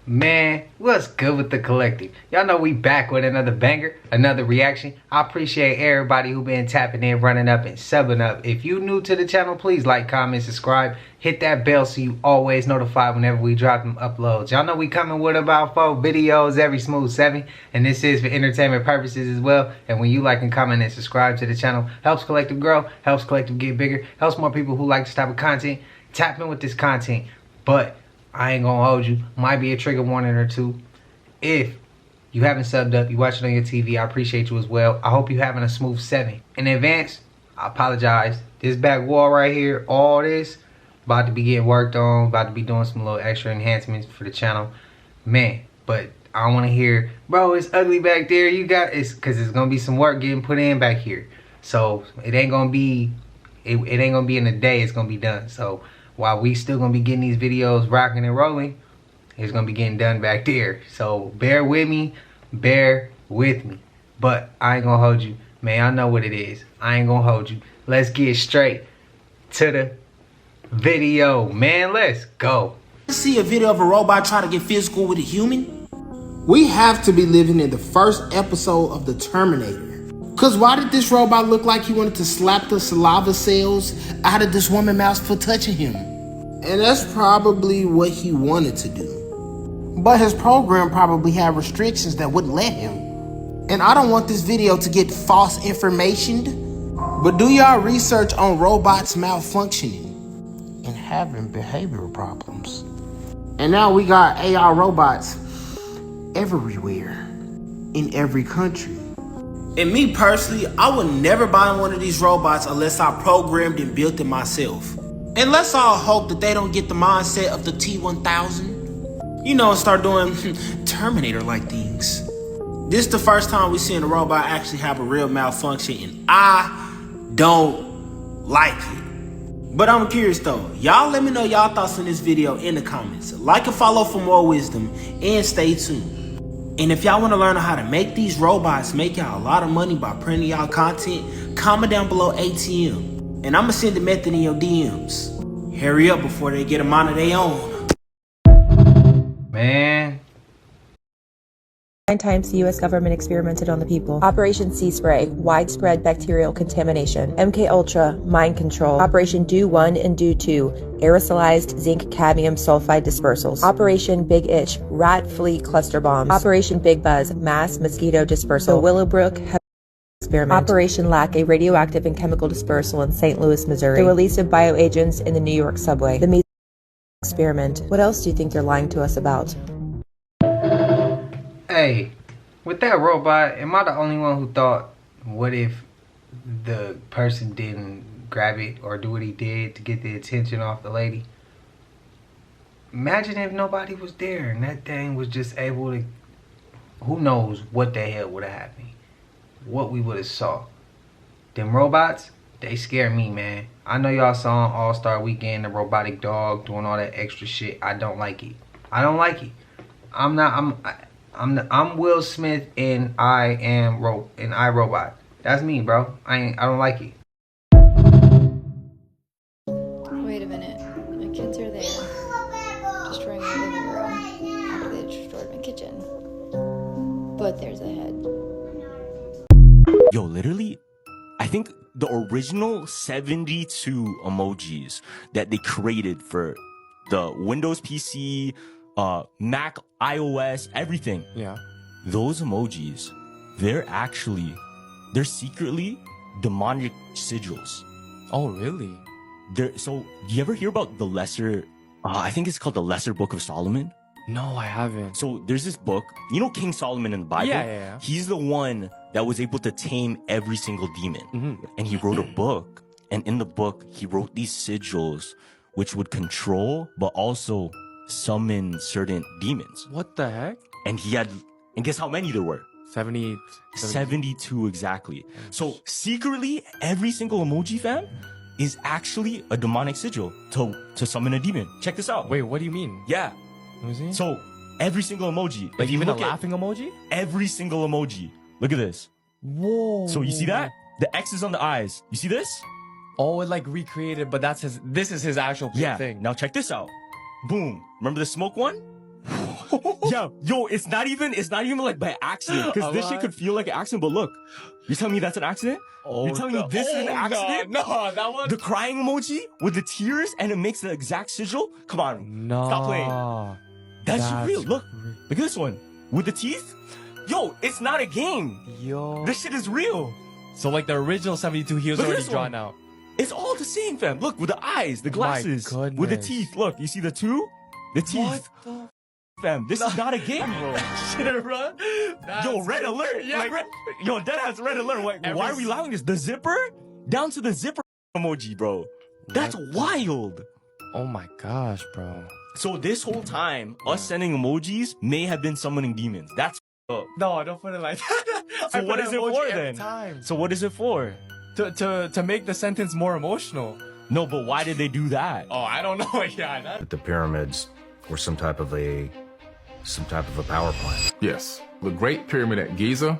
Man, what's good with the collective? Y'all know we back with another banger, another reaction. I appreciate everybody who been tapping in, running up, and subbing up. If you new to the channel, please like, comment, subscribe. Hit that bell so you always notified whenever we drop them uploads. Y'all know we coming with about 4 videos every smooth 7. And this is for entertainment purposes as well. And when you like and comment and subscribe to the channel, helps collective grow, helps collective get bigger, helps more people who like this type of content tap in with this content. But I ain't gonna hold you. Might be a trigger warning or two. If you haven't subbed up, you watch it on your TV, I appreciate you as well. I hope you're having a smooth 7. In advance, I apologize. This back wall right here, all this, about to be getting worked on, about to be doing some little extra enhancements for the channel. Man, but I don't want to hear, bro, it's ugly back there. You got it's because it's gonna be some work getting put in back here. So it ain't gonna be, it ain't gonna be in a day. It's gonna be done. So while we still gonna be getting these videos rocking and rolling, it's gonna be getting done back there. So bear with me, bear with me. But I ain't gonna hold you, man. I know what it is. I ain't gonna hold you. Let's get straight to the video, man. Let's go. See a video of a robot try to get physical with a human? We have to be living in the first episode of The Terminator. Cause why did this robot look like he wanted to slap the saliva cells out of this woman's mouth for touching him? And that's probably what he wanted to do. But his program probably had restrictions that wouldn't let him. And I don't want this video to get false information, but do y'all research on robots malfunctioning and having behavioral problems. And now we got AI robots everywhere, in every country. And me personally, I would never buy one of these robots unless I programmed and built it myself. And let's all hope that they don't get the mindset of the T-1000. You know, and start doing Terminator-like things. This is the first time we're seeing a robot actually have a real malfunction, and I don't like it. But I'm curious though. Y'all let me know y'all thoughts on this video in the comments. Like and follow for more wisdom, and stay tuned. And if y'all want to learn how to make these robots make y'all a lot of money by printing y'all content, comment down below ATM. And I'ma send the method in your DMs. Hurry up before they get them on of their own. Man. 9 times the U.S. government experimented on the people. Operation Sea Spray, widespread bacterial contamination. MK Ultra, mind control. Operation Do 1 and Do 2, aerosolized zinc cadmium sulfide dispersals. Operation Big Itch, rat flea cluster bombs. Operation Big Buzz, mass mosquito dispersal. The Willowbrook experiment. Operation Lack, a radioactive and chemical dispersal in St. Louis, Missouri. The release of bioagents in the New York subway. The measles experiment. What else do you think they're lying to us about? Hey, with that robot, am I the only one who thought, what if the person didn't grab it or do what he did to get the attention off the lady? Imagine if nobody was there and that thing was just able to, who knows what the hell would have happened, what we would have saw. Them robots, they scare me, man. I know y'all saw on All-Star Weekend the robotic dog doing all that extra shit. I don't like it. I don't like it. I'm Will Smith and I Robot. That's me, bro. I don't like it. Wait a minute. My kids are there. Destroying my living room after they destroyed my kitchen. But there's a head. Yo, literally, I think the original 72 emojis that they created for the Windows PC, Mac, iOS, everything. Yeah. Those emojis, they're secretly demonic sigils. Oh, really? So, do you ever hear about the lesser, I think it's called the Lesser Book of Solomon? No, I haven't. So, there's this book, you know King Solomon in the Bible? Yeah. He's the one that was able to tame every single demon. And he wrote a book. And in the book, he wrote these sigils which would control, but also summon certain demons. What the heck? And guess how many there were? 72 exactly. So secretly, every single emoji fan is actually a demonic sigil to summon a demon. Check this out. Wait, what do you mean? Yeah. Let me see. So every single emoji. Like even a laughing emoji? Every single emoji. Look at this. Whoa. So you see that? The X is on the eyes. You see this? Oh, it like recreated, but this is his actual thing. Now check this out. Boom. Remember the smoke one? Yeah, yo, it's not even like by accident, because this shit could feel like an accident, but look, you're telling me that's an accident? Oh, you're telling me this is an accident? No, that one. The crying emoji with the tears and it makes the exact sigil? Come on, stop playing. That's real. Look at this one with the teeth. Yo, it's not a game. Yo, this shit is real. So like the original 72, he was already drawn out. It's all the same, fam. Look, with the eyes, the glasses, with the teeth. Look, you see the two? The teeth. What the fam, this is not a game, bro. Shit, bro. Yo, red alert. Yeah, like, yo, that has red alert. Like, why are we allowing this? The zipper? Down to the zipper emoji, bro. That's wild. Oh my gosh, bro. So this whole time, us sending emojis may have been summoning demons. That's up. No, don't put it like that. So what is it for then? So what is it for? To make the sentence more emotional. No, but why did they do that? Oh, I don't know. Yeah, the pyramids were some type of a power plant. Yes, the Great Pyramid at Giza,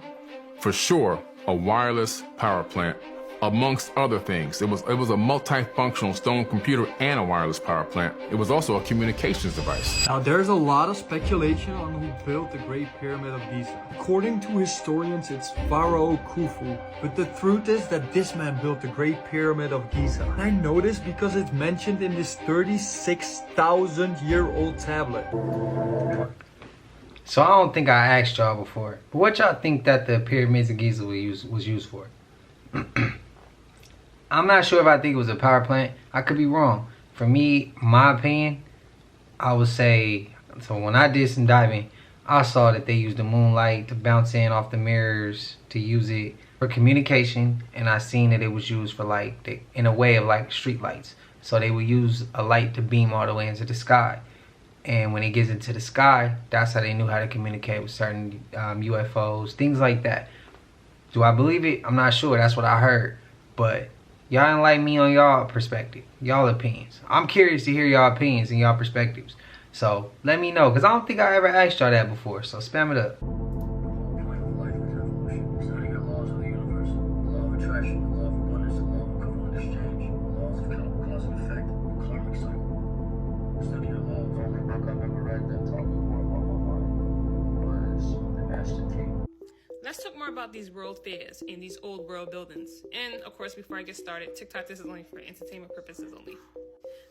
for sure, a wireless power plant, amongst other things. It was a multifunctional stone computer and a wireless power plant. It was also a communications device. Now, there's a lot of speculation on who built the Great Pyramid of Giza. According to historians, it's Pharaoh Khufu. But the truth is that this man built the Great Pyramid of Giza. And I know this because it's mentioned in this 36,000-year-old tablet. So I don't think I asked y'all before, but what y'all think that the pyramids of Giza was used for? I'm not sure if I think it was a power plant. I could be wrong. For me, my opinion, I would say, so when I did some diving, I saw that they used the moonlight to bounce in off the mirrors, to use it for communication, and I seen that it was used for like, in a way of like street lights. So they would use a light to beam all the way into the sky. And when it gets into the sky, that's how they knew how to communicate with certain UFOs, things like that. Do I believe it? I'm not sure. That's what I heard. But y'all enlighten me on y'all perspective, y'all opinions. I'm curious to hear y'all opinions and y'all perspectives. So let me know, because I don't think I ever asked y'all that before. So spam it up. Let's talk more about these world fairs in these old world buildings. And of course, before I get started, TikTok, this is only for entertainment purposes only.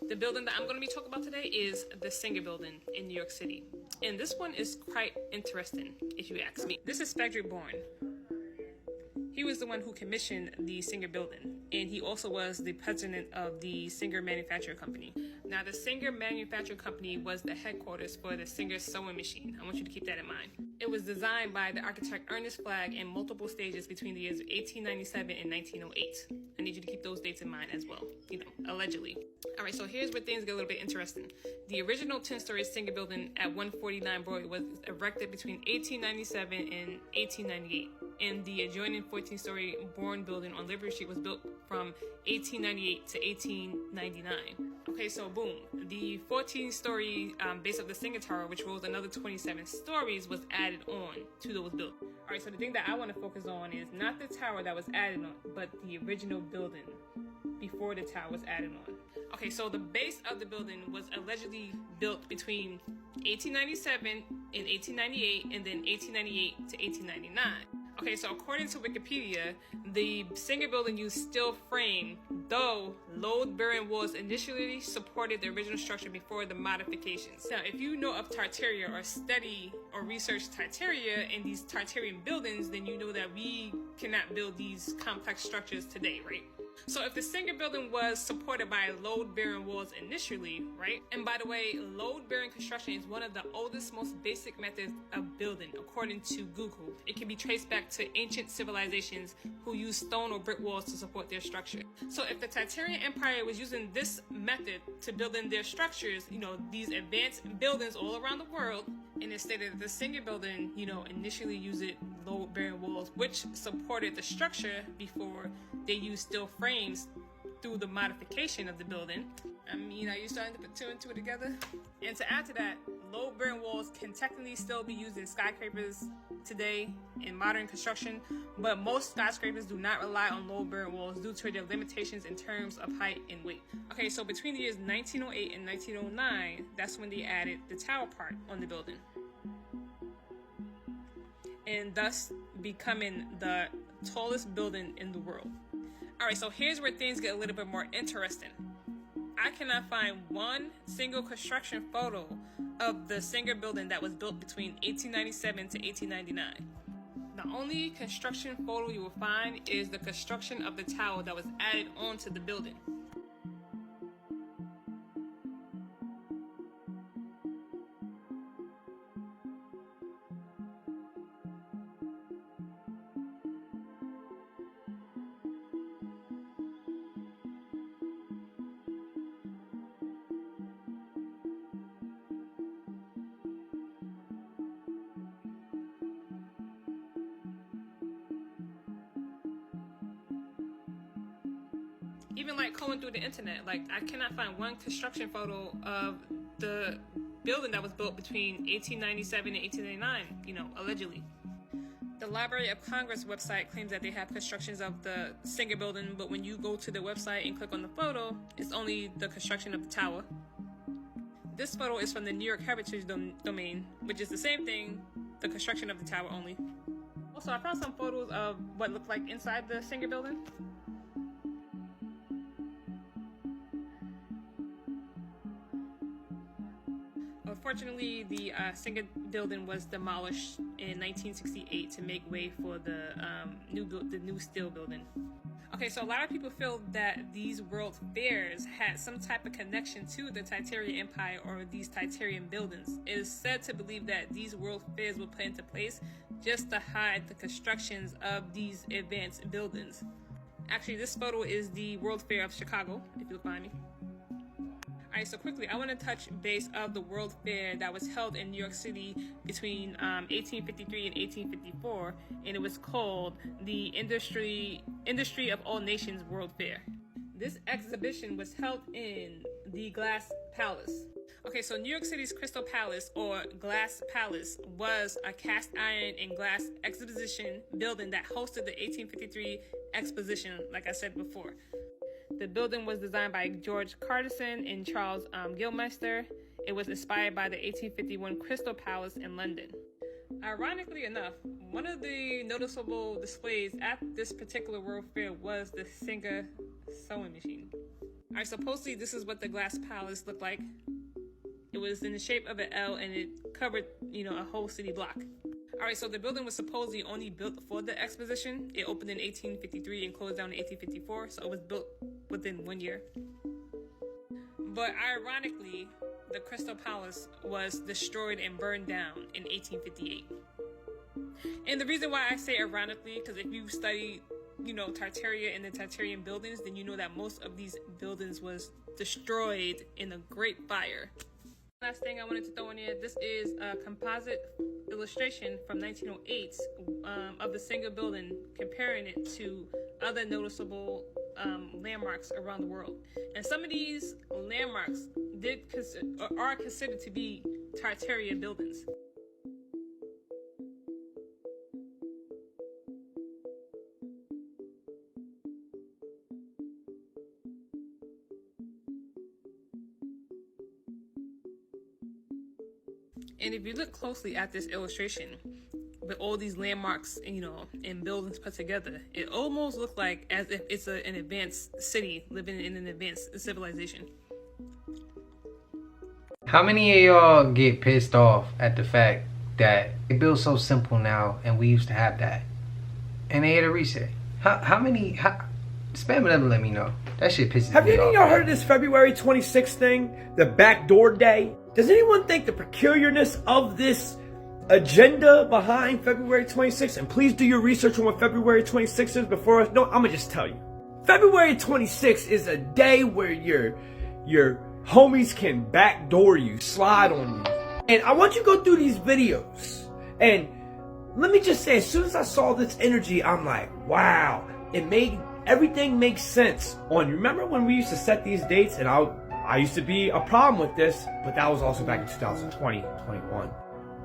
The building that I'm going to be talking about today is the Singer Building in New York City. And this one is quite interesting, if you ask me. This is Frederick Bourne. He was the one who commissioned the Singer Building, and he also was the president of the Singer Manufacturing Company. Now, the Singer Manufacturing Company was the headquarters for the Singer sewing machine. I want you to keep that in mind. It was designed by the architect Ernest Flagg in multiple stages between the years of 1897 and 1908. I need you to keep those dates in mind as well, allegedly. All right, so here's where things get a little bit interesting. The original 10-story Singer Building at 149 Broadway was erected between 1897 and 1898. And the adjoining 14-story Bourne Building on Liberty Street was built from 1898 to 1899. Okay, so boom. The 14-story base of the Singer Tower, which rose another 27 stories, was added on to those buildings. All right, so the thing that I want to focus on is not the tower that was added on, but the original building before the tower was added on. Okay, so the base of the building was allegedly built between 1897 and 1898, and then 1898 to 1899. Okay, so according to Wikipedia, the Singer Building used steel frame, though load-bearing walls initially supported the original structure before the modifications. Now, if you know of Tartaria or study or research Tartaria and these Tartarian buildings, then you know that we cannot build these complex structures today, right? So if the Singer Building was supported by load-bearing walls initially, right? And by the way, load-bearing construction is one of the oldest, most basic methods of building, according to Google. It can be traced back to ancient civilizations who used stone or brick walls to support their structure. So if the Tartarian Empire was using this method to build in their structures, these advanced buildings all around the world, and it stated that the Singer Building, initially used load-bearing walls, which supported the structure before they used steel frames through the modification of the building. I mean, are you starting to put two and two together? And to add to that, load-bearing walls can technically still be used in skyscrapers today in modern construction, but most skyscrapers do not rely on load-bearing walls due to their limitations in terms of height and weight. Okay, so between the years 1908 and 1909, that's when they added the tower part on the building, and thus becoming the tallest building in the world. Alright, so here's where things get a little bit more interesting. I cannot find one single construction photo of the Singer building that was built between 1897 to 1899. The only construction photo you will find is the construction of the tower that was added onto the building. Even like going through the internet, like I cannot find one construction photo of the building that was built between 1897 and 1899, you know, allegedly. The Library of Congress website claims that they have constructions of the Singer building, but when you go to the website and click on the photo, it's only the construction of the tower. This photo is from the New York Heritage Domain, which is the same thing, the construction of the tower only. Also, I found some photos of what looked like inside the Singer building. Unfortunately, the Singer building was demolished in 1968 to make way for the new steel building. Okay, so a lot of people feel that these world fairs had some type of connection to the Tartaria Empire or these Tartarian buildings. It is said to believe that these world fairs were put into place just to hide the constructions of these advanced buildings. Actually, this photo is the World Fair of Chicago, if you'll find me. Alright, so quickly, I want to touch base of the World Fair that was held in New York City between 1853 and 1854, and it was called the Industry of All Nations World Fair. This exhibition was held in the Glass Palace. Okay, so New York City's Crystal Palace, or Glass Palace, was a cast iron and glass exposition building that hosted the 1853 exposition, like I said before. The building was designed by George Carterson and Charles Gilmeister. It was inspired by the 1851 Crystal Palace in London. Ironically enough, one of the noticeable displays at this particular World Fair was the Singer sewing machine. Alright, supposedly this is what the Glass Palace looked like. It was in the shape of an L and it covered, a whole city block. Alright, so the building was supposedly only built for the exposition. It opened in 1853 and closed down in 1854, so it was built within 1 year. But ironically, the Crystal Palace was destroyed and burned down in 1858. And the reason why I say ironically, because if you study, Tartaria and the Tartarian buildings, then you know that most of these buildings was destroyed in a great fire. Last thing I wanted to throw in here, this is a composite illustration from 1908 of the Singer building, comparing it to other noticeable landmarks around the world. And some of these landmarks are considered to be Tartaria buildings. And if you look closely at this illustration, with all these landmarks, and buildings put together, it almost looks like as if it's an advanced city living in an advanced civilization. How many of y'all get pissed off at the fact that it builds so simple now and we used to have that? And they hit a reset. How many? Spam it up and let me know. That shit pisses me off. Have any of y'all heard of this February 26th thing? The backdoor day? Does anyone think the peculiarness of this agenda behind February 26th? And please do your research on what February 26th is before. No, I'm gonna just tell you. February 26th is a day where your homies can backdoor you, slide on you. And I want you to go through these videos. And let me just say, as soon as I saw this energy, I'm like, wow, everything makes sense. Remember when we used to set these dates and I used to be a problem with this, but that was also back in 2020, 21.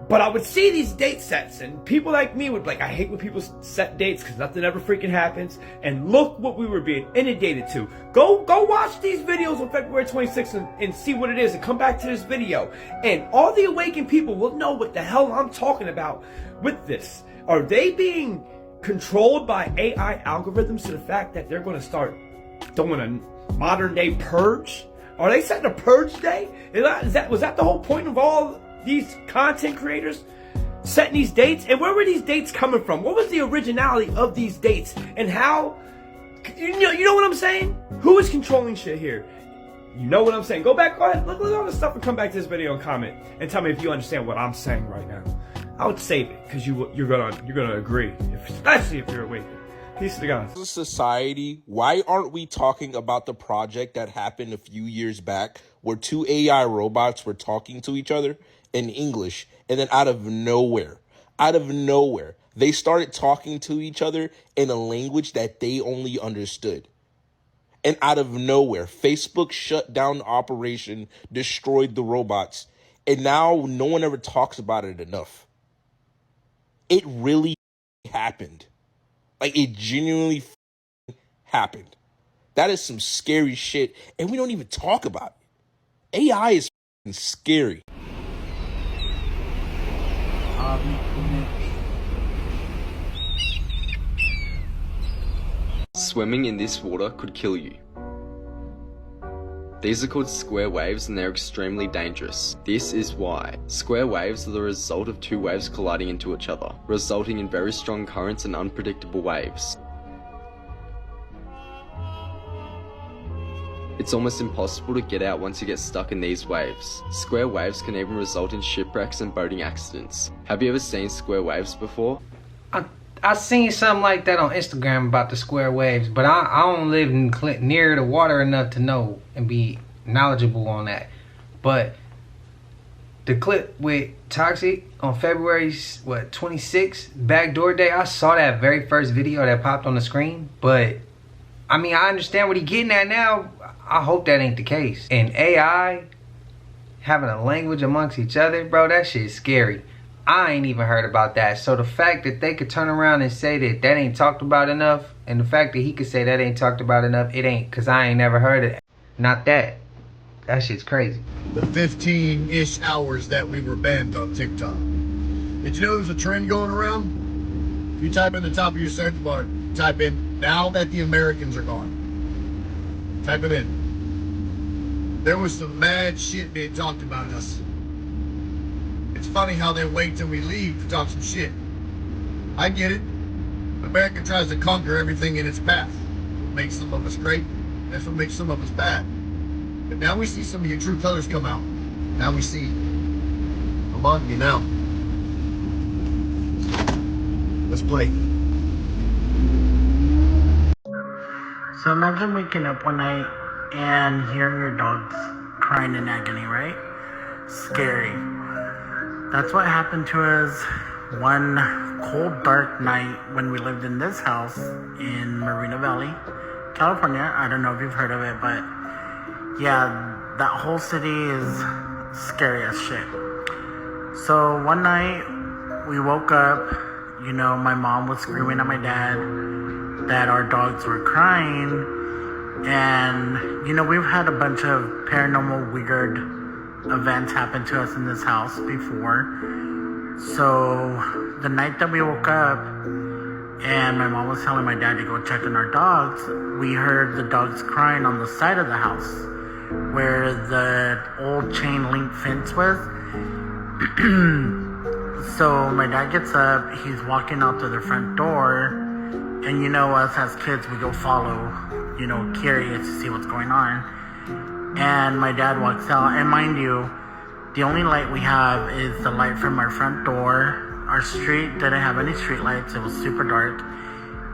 But I would see these date sets, and people like me would be like, I hate when people set dates because nothing ever freaking happens. And look what we were being inundated to. Go watch these videos on February 26th and see what it is, and come back to this video. And all the awakened people will know what the hell I'm talking about with this. Are they being controlled by AI algorithms to the fact that they're going to start doing a modern day purge? Are they setting a purge day? Was that the whole point of all these content creators setting these dates? And where were these dates coming from? What was the originality of these dates? And how, you know what I'm saying? Who is controlling shit here? You know what I'm saying? Go ahead, look at all this stuff and come back to this video and comment and tell me if you understand what I'm saying right now. I would save it because you're gonna agree, especially if you're awake. Peace to the guys. As a society, why aren't we talking about the project that happened a few years back where two AI robots were talking to each other in English, and then out of nowhere, they started talking to each other in a language that they only understood. And out of nowhere, Facebook shut down the operation, destroyed the robots, and now no one ever talks about it enough. It really happened. Like, it genuinely happened. That is some scary shit, and we don't even talk about it. AI is scary. Swimming in this water could kill you. These are called square waves, and they're extremely dangerous. This is why. Square waves are the result of two waves colliding into each other, resulting in very strong currents and unpredictable waves. It's almost impossible to get out once you get stuck in these waves. Square waves can even result in shipwrecks and boating accidents. Have you ever seen square waves before? I seen something like that on Instagram about the square waves, but I don't live near the water enough to know and be knowledgeable on that. But the clip with Toxic on February 26th, backdoor day, I saw that very first video that popped on the screen. But I mean, I understand what he's getting at now. I hope that ain't the case. And AI having a language amongst each other, bro, that shit's scary. I ain't even heard about that. So the fact that they could turn around and say that ain't talked about enough, and the fact that he could say that ain't talked about enough, it ain't, because I ain't never heard it. Not that. That shit's crazy. The 15-ish hours that we were banned on TikTok. Did you know there's a trend going around? If you type in the top of your search bar, type in, now that the Americans are gone. Type it in. There was some mad shit being talked about us. It's funny how they wait till we leave to talk some shit. I get it. America tries to conquer everything in its path. What makes some of us great, that's what makes some of us bad. But now we see some of your true colors come out. Now we see among you now. Let's play. So imagine waking up one night and hearing your dogs crying in agony, right? Scary. That's what happened to us one cold, dark night when we lived in this house in Moreno Valley, California. I don't know if you've heard of it, but yeah, that whole city is scary as shit. So one night we woke up, you know, my mom was screaming at my dad that our dogs were crying, and you know, we've had a bunch of paranormal weird events happen to us in this house before. So the night that we woke up and my mom was telling my dad to go check on our dogs, we heard the dogs crying on the side of the house where the old chain link fence was. So my dad gets up, he's walking out to the front door, and you know, us as kids, we go follow, you know, curious to see what's going on. And my dad walks out, and mind you, the only light we have is the light from our front door. Our street didn't have any street lights, it was super dark.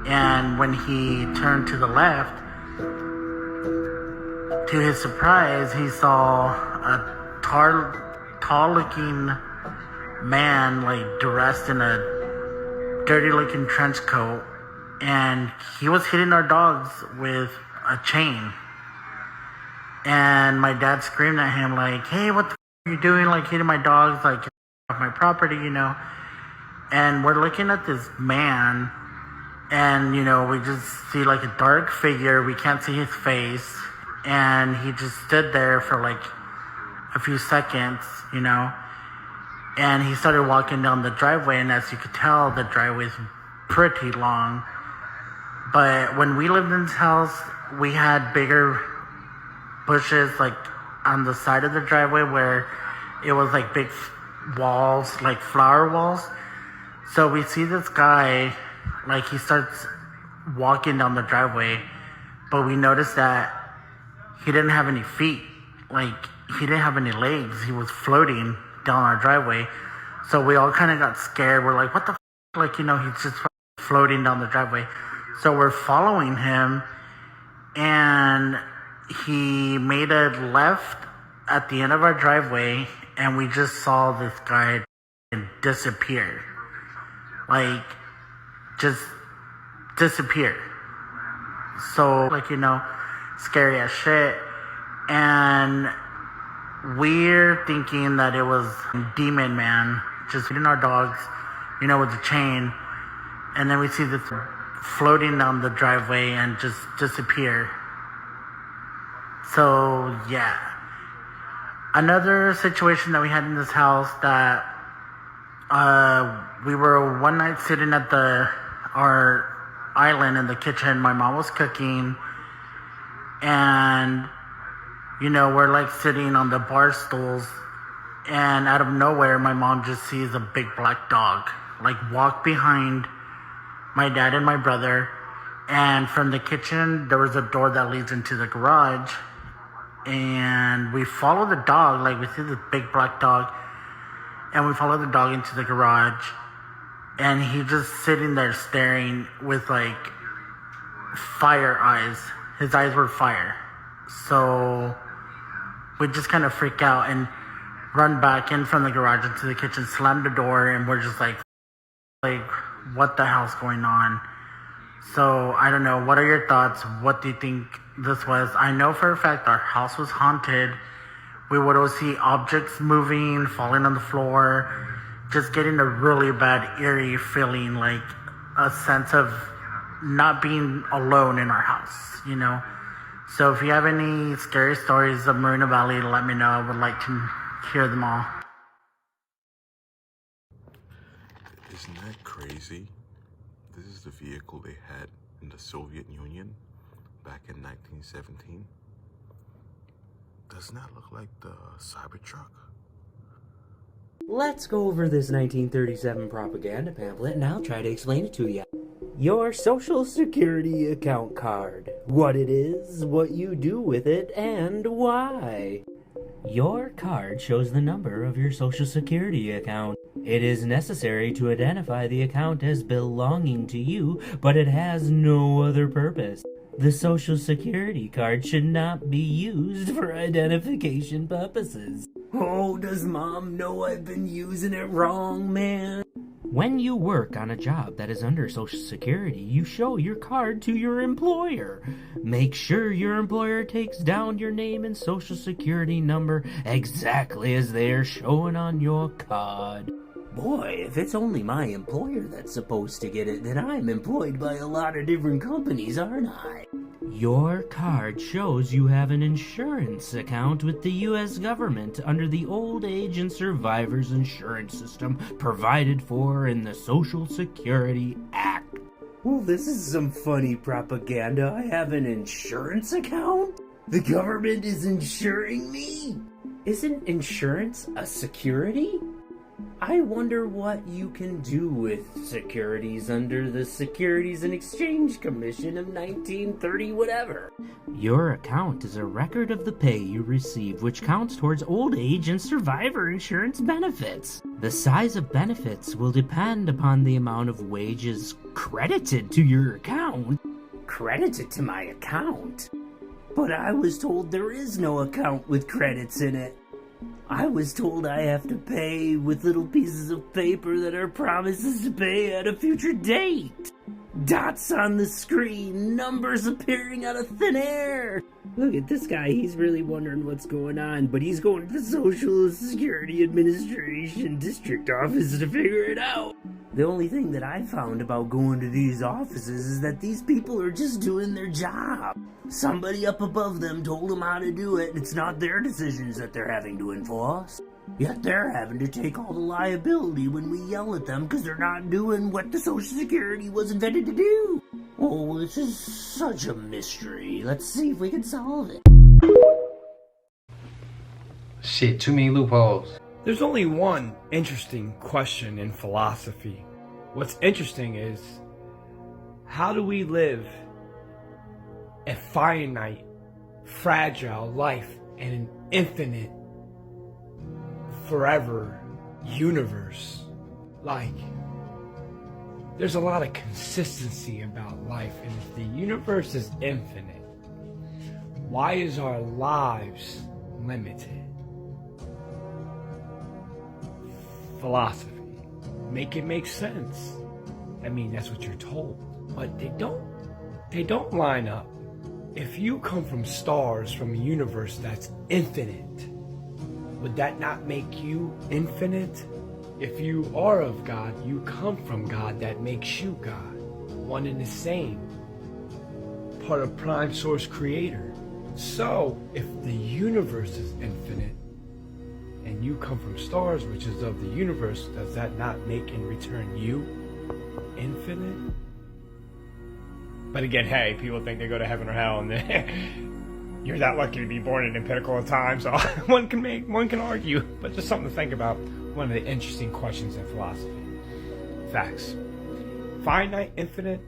And when he turned to the left, to his surprise, he saw a tall looking man, like dressed in a dirty looking trench coat, and he was hitting our dogs with a chain. And my dad screamed at him like, hey, what the f*** are you doing? Like hitting my dogs, like off my property, you know. And we're looking at this man, and, you know, we just see like a dark figure. We can't see his face. And he just stood there for like a few seconds, you know. And he started walking down the driveway, and as you could tell, the driveway is pretty long. But when we lived in this house, we had bigger bushes like on the side of the driveway where it was like big walls, like flower walls. So we see this guy, like he starts walking down the driveway, but we noticed that he didn't have any feet, like he didn't have any legs. He was floating down our driveway. So we all kind of got scared. We're like, what the f-? Like, you know, he's just floating down the driveway. So we're following him, and he made a left at the end of our driveway, and we just saw this guy disappear. Like, just disappear. So, like, you know, scary as shit. And we're thinking that it was Demon Man just hitting our dogs, you know, with a chain. And then we see this floating down the driveway and just disappear. So, yeah. Another situation that we had in this house that we were one night sitting at our island in the kitchen. My mom was cooking, and, you know, we're like sitting on the bar stools, and out of nowhere, my mom just sees a big black dog like walk behind my dad and my brother. And from the kitchen, there was a door that leads into the garage, and we follow the dog. Like, we see this big black dog, and we follow the dog into the garage, and he just sitting there staring with like fire eyes. His eyes were fire. So we just kind of freak out and run back in from the garage into the kitchen, slam the door, and we're just like, what the hell's going on? So I don't know. What are your thoughts? What do you think this was? I know for a fact our house was haunted. We would always see objects moving, falling on the floor, just getting a really bad eerie feeling, like a sense of not being alone in our house, you know? So if you have any scary stories of Marina Valley, let me know. I would like to hear them all. Isn't that crazy? This is the vehicle they had in the Soviet Union back in 1917. Doesn't that look like the Cybertruck? Let's go over this 1937 propaganda pamphlet, and I'll try to explain it to you. Your Social Security account card. What it is, what you do with it, and why. Your card shows the number of your Social Security account. It is necessary to identify the account as belonging to you, but it has no other purpose. The Social Security card should not be used for identification purposes. Oh, does Mom know I've been using it wrong, man? When you work on a job that is under Social Security, you show your card to your employer. Make sure your employer takes down your name and Social Security number exactly as they are shown on your card. Boy, if it's only my employer that's supposed to get it, then I'm employed by a lot of different companies, aren't I? Your card shows you have an insurance account with the U.S. government under the Old Age and Survivors Insurance System provided for in the Social Security Act. Well, this is some funny propaganda. I have an insurance account? The government is insuring me? Isn't insurance a security? I wonder what you can do with securities under the Securities and Exchange Commission of 1930 whatever. Your account is a record of the pay you receive, which counts towards old age and survivor insurance benefits. The size of benefits will depend upon the amount of wages credited to your account. Credited to my account? But I was told there is no account with credits in it. I was told I have to pay with little pieces of paper that are promises to pay at a future date. Dots on the screen, numbers appearing out of thin air. Look at this guy, he's really wondering what's going on, but he's going to the Social Security Administration district office to figure it out. The only thing that I found about going to these offices is that these people are just doing their job. Somebody up above them told them how to do it, and it's not their decisions that they're having to enforce. Yet they're having to take all the liability when we yell at them because they're not doing what the Social Security was invented to do. Oh, this is such a mystery. Let's see if we can solve it. Shit, too many loopholes. There's only one interesting question in philosophy. What's interesting is, how do we live a finite, fragile life in an infinite, forever universe? Like, there's a lot of consistency about life, and if the universe is infinite, why is our lives limited? Philosophy. Make it make sense. I mean, that's what you're told, but they don't line up. If you come from stars from a universe that's infinite, would that not make you infinite? If you are of God, you come from God, that makes you God. One and the same. Part of prime source creator. So, if the universe is infinite, and you come from stars, which is of the universe, does that not make in return you infinite? But again, hey, people think they go to heaven or hell, and you're that lucky to be born in a pinnacle of time, so one can argue, but just something to think about. One of the interesting questions in philosophy. Facts. Finite, infinite,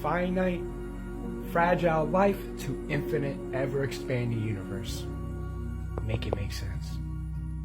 finite, fragile life to infinite, ever-expanding universe. Make it make sense.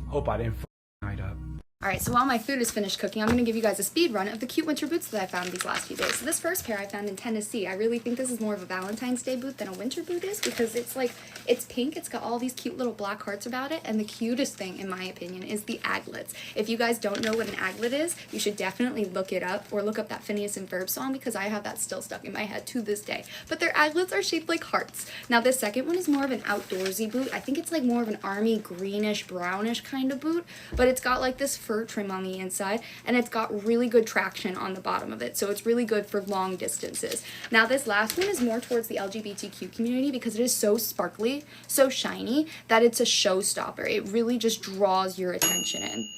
Hope I didn't f*** up. Alright, so while my food is finished cooking, I'm going to give you guys a speed run of the cute winter boots that I found these last few days. So this first pair I found in Tennessee. I really think this is more of a Valentine's Day boot than a winter boot is, because it's like, it's pink, it's got all these cute little black hearts about it, and the cutest thing, in my opinion, is the aglets. If you guys don't know what an aglet is, you should definitely look it up, or look up that Phineas and Ferb song, because I have that still stuck in my head to this day. But their aglets are shaped like hearts. Now this second one is more of an outdoorsy boot. I think it's like more of an army greenish, brownish kind of boot, but it's got like this fur trim on the inside, and it's got really good traction on the bottom of it, so it's really good for long distances. Now this last one is more towards the LGBTQ community because it is so sparkly, so shiny, that it's a showstopper. It really just draws your attention in.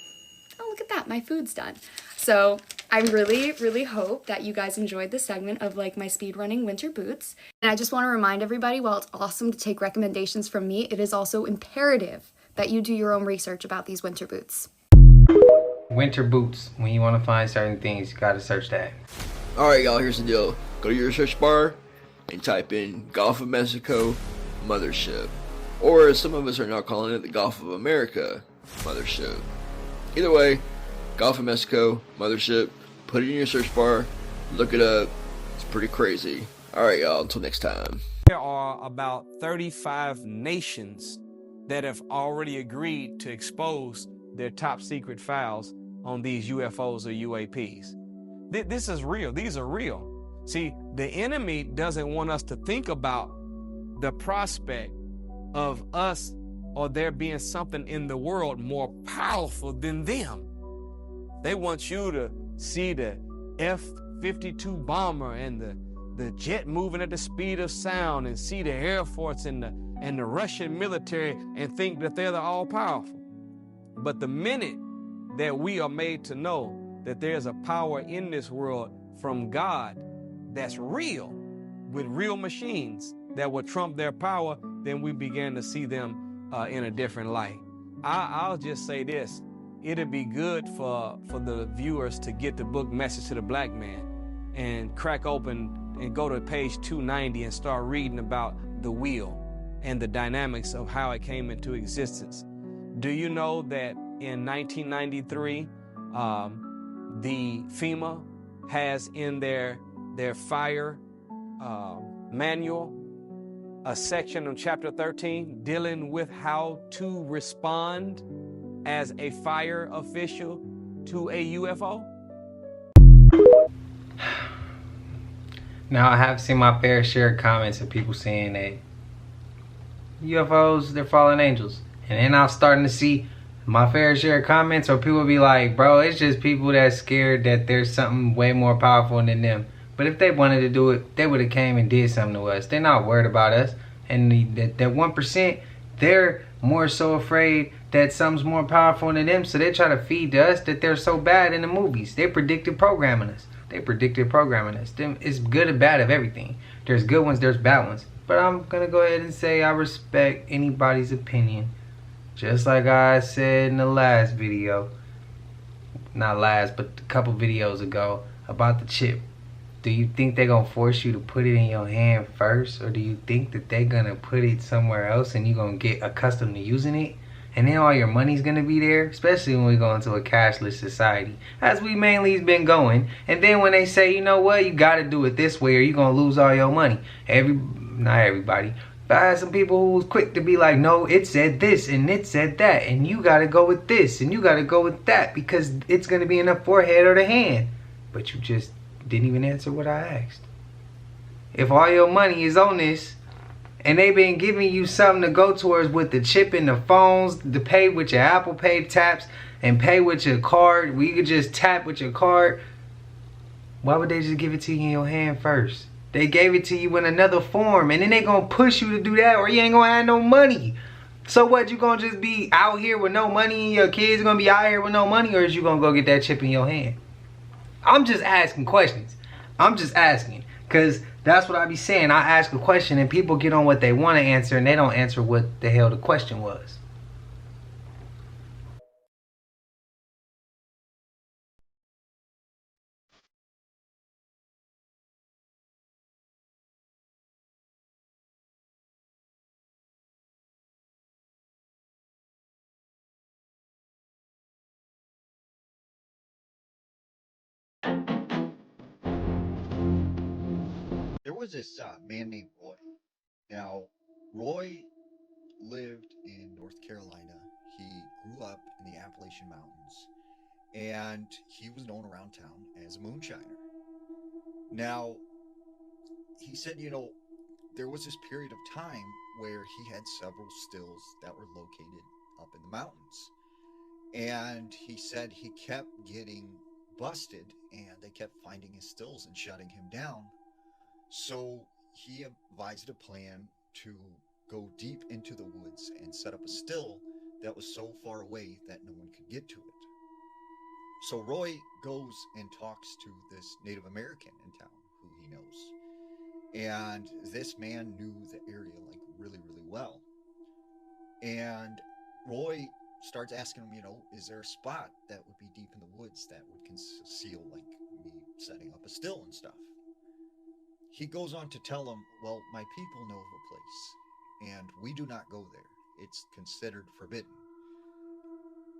Oh, look at that, my food's done. So I really hope that you guys enjoyed this segment of like my speed running winter boots. And I just want to remind everybody, while it's awesome to take recommendations from me, it is also imperative that you do your own research about these winter boots. Winter boots. When you want to find certain things, you gotta search that. Alright y'all, here's the deal. Go to your search bar and type in Gulf of Mexico Mothership. Or as some of us are now calling it, the Gulf of America Mothership. Either way, Gulf of Mexico Mothership. Put it in your search bar. Look it up. It's pretty crazy. Alright y'all, until next time. There are about 35 nations that have already agreed to expose their top secret files on these UFOs or UAPs. This is real. These are real. See, the enemy doesn't want us to think about the prospect of us or there being something in the world more powerful than them. They want you to see the F-52 bomber and the jet moving at the speed of sound, and see the Air Force and the Russian military and think that they're the all-powerful. But the minute that we are made to know that there's a power in this world from God that's real, with real machines that will trump their power, then we begin to see them in a different light. I'll just say this. It'd be good for the viewers to get the book Message to the Black Man and crack open and go to page 290 and start reading about the wheel and the dynamics of how it came into existence. Do you know that in 1993, the FEMA has in their fire manual a section on chapter 13 dealing with how to respond as a fire official to a UFO? Now, I have seen my fair share of comments of people saying that UFOs, they're fallen angels. And then I'm starting to see my fair share of comments or people be like, bro, it's just people that's scared that there's something way more powerful than them. But if they wanted to do it, they would have came and did something to us. They're not worried about us. And that 1%, they're more so afraid that something's more powerful than them. So they try to feed to us that they're so bad in the movies. They predicted programming us. It's good and bad of everything. There's good ones, there's bad ones. But I'm going to go ahead and say I respect anybody's opinion. Just like I said in the last video. Not last, but a couple videos ago about the chip. Do you think they're going to force you to put it in your hand first? Or do you think that they're going to put it somewhere else and you're going to get accustomed to using it? And then all your money's going to be there, especially when we go into a cashless society, as we mainly have been going. And then when they say, you know what, you got to do it this way or you're going to lose all your money. Not everybody. But I had some people who was quick to be like, no, it said this and it said that. And you got to go with this and you got to go with that because it's going to be in the forehead or the hand. But you just didn't even answer what I asked. If all your money is on this, and they've been giving you something to go towards with the chip in the phones, to pay with your Apple Pay taps and pay with your card, where you could just tap with your card. Why would they just give it to you in your hand first? They gave it to you in another form, and then they gonna push you to do that, or you ain't gonna have no money. So what, you gonna just be out here with no money and your kids gonna be out here with no money, or is you gonna go get that chip in your hand? I'm just asking questions. I'm just asking, because that's what I be saying. I ask a question and people get on what they want to answer and they don't answer what the hell the question was. There was this man named Roy. Now, Roy lived in North Carolina. He grew up in the Appalachian Mountains, and he was known around town as a moonshiner. Now, he said, there was this period of time where he had several stills that were located up in the mountains. And he said he kept getting busted, and they kept finding his stills and shutting him down. So he advised a plan to go deep into the woods and set up a still that was so far away that no one could get to it. So Roy goes and talks to this Native American in town who he knows. And this man knew the area like really, really well. And Roy starts asking him, is there a spot that would be deep in the woods that would conceal like me setting up a still and stuff? He goes on to tell him, well, my people know of a place, and we do not go there. It's considered forbidden.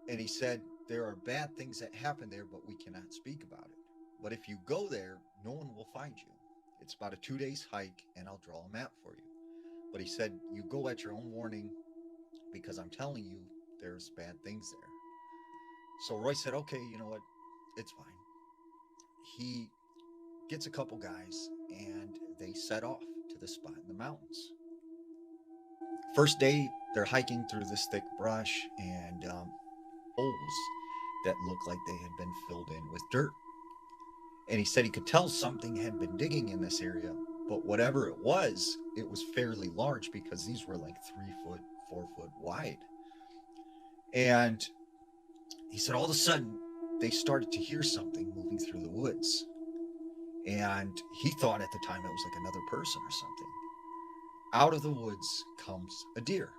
And he said, there are bad things that happen there, but we cannot speak about it. But if you go there, no one will find you. It's about a 2-day hike, and I'll draw a map for you. But he said, you go at your own warning, because I'm telling you, there's bad things there. So Roy said, okay, you know what? It's fine. He gets a couple guys, and they set off to the spot in the mountains. First day, they're hiking through this thick brush and holes that looked like they had been filled in with dirt. And he said he could tell something had been digging in this area, but whatever it was fairly large because these were like 3 foot, 4 foot wide. And he said all of a sudden they started to hear something moving through the woods. And he thought at the time it was like another person or something. Out of the woods comes a deer.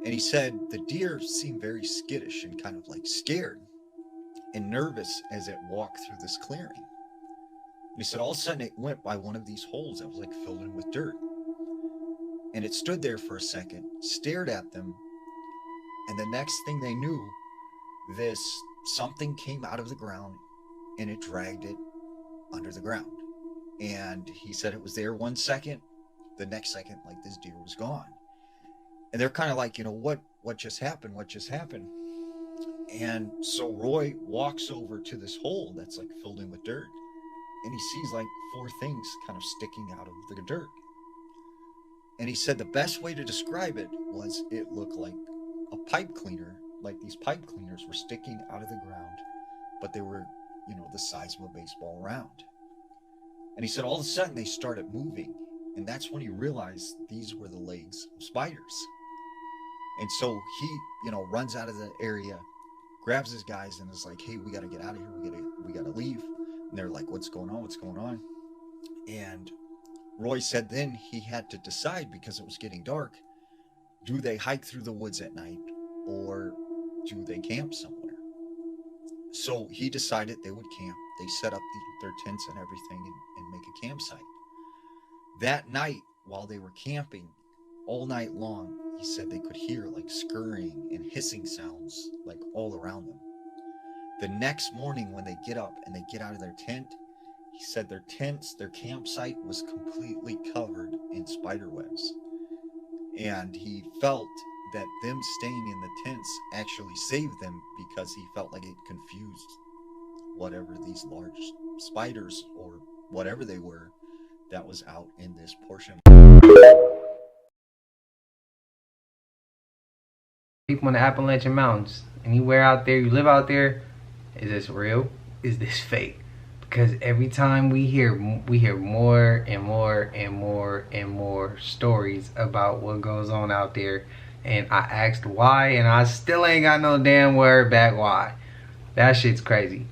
And he said the deer seemed very skittish and kind of like scared and nervous as it walked through this clearing. And he said all of a sudden it went by one of these holes that was like filled in with dirt. And it stood there for a second, stared at them, and the next thing they knew, this something came out of the ground and it dragged it under the ground. And he said it was there 1 second, the next second, like this deer was gone. And they're kind of like, what just happened? What just happened? And so Roy walks over to this hole that's like filled in with dirt. and he sees like 4 things kind of sticking out of the dirt. And he said the best way to describe it was it looked like a pipe cleaner, like these pipe cleaners were sticking out of the ground, but they were, you know, the size of a baseball round. And he said all of a sudden they started moving, and that's when he realized these were the legs of spiders. And so he, you know, runs out of the area, grabs his guys, and is like, hey, we got to get out of here. We got to leave. And they're like, what's going on? What's going on? And Roy said then he had to decide, because it was getting dark, do they hike through the woods at night or do they camp somewhere? So he decided they would camp. They set up their tents and everything and make a campsite. That night, while they were camping, all night long, he said they could hear like scurrying and hissing sounds like all around them. The next morning when they get up and they get out of their tent, he said their tents, their campsite was completely covered in spider webs. And he felt that them staying in the tents actually saved them, because he felt like it confused whatever these large spiders or whatever they were that was out in this portion. People in the Appalachian Mountains, anywhere out there, you live out there, is this real? Is this fake? Because every time we hear more and more and more and more stories about what goes on out there. And I asked why, and I still ain't got no damn word back why. That shit's crazy.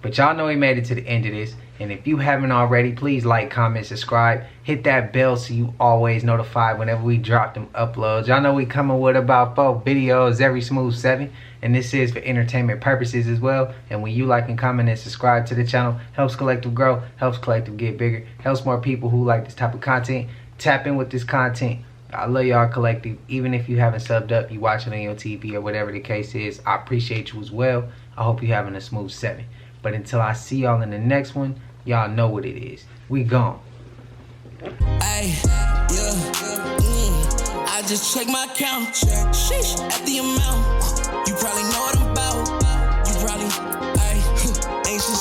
But y'all know we made it to the end of this. And if you haven't already, please like, comment, subscribe. Hit that bell so you always notified whenever we drop them uploads. Y'all know we coming with about 4 videos every smooth 7. And this is for entertainment purposes as well. And when you like and comment and subscribe to the channel, helps Collective grow, helps Collective get bigger, helps more people who like this type of content tap in with this content. I love y'all, Collective. Even if you haven't subbed up, you watching on your TV or whatever the case is, I appreciate you as well. I hope you're having a smooth 7. But until I see y'all in the next one, y'all know what it is. We gone. Ay, yeah, I just check my count. Sheesh, at the amount.